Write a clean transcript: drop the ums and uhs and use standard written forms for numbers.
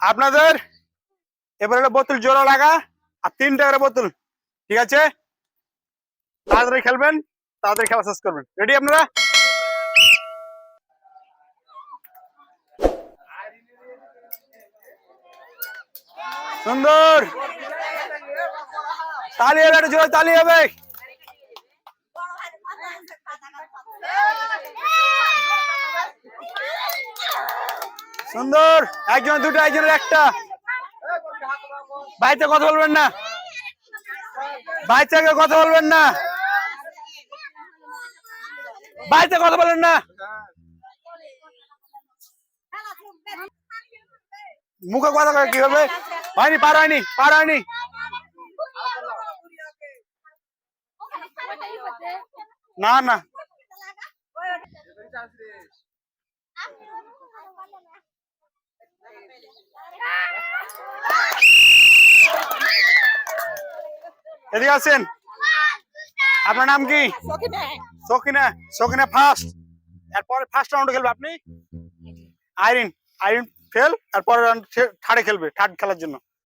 আপনাদের এবার একটা বোতল জোড়া লাগা আর 3 টাকার বোতল, ঠিক আছে? তাড়াতাড়ি খেলবেন, তাড়াতাড়ি খেলা শেষ করবেন। রেডি আপনারা? সুন্দর, তালি হবে, একটা জোরে তালি হবে। সুন্দর, একজনের দুটো, একজনের একটা। ভাইতে কথা বলবেন না, ভাইতে কথা বলবেন না, ভাইতে কথা বলেন না। মুখে কথা কি হবে? হয়নি, পার হয়নি, পার হয়নি। না না, এদিকে আছেন। আপনার নাম কি? সকিনা। সকিনা ফার্স্ট, এরপরে ফার্স্ট রাউন্ডে খেলবে আপনি। আইরিন, আইরিন ফেল, এরপরে থার্ডে খেলবে, থার্ড খেলার জন্য।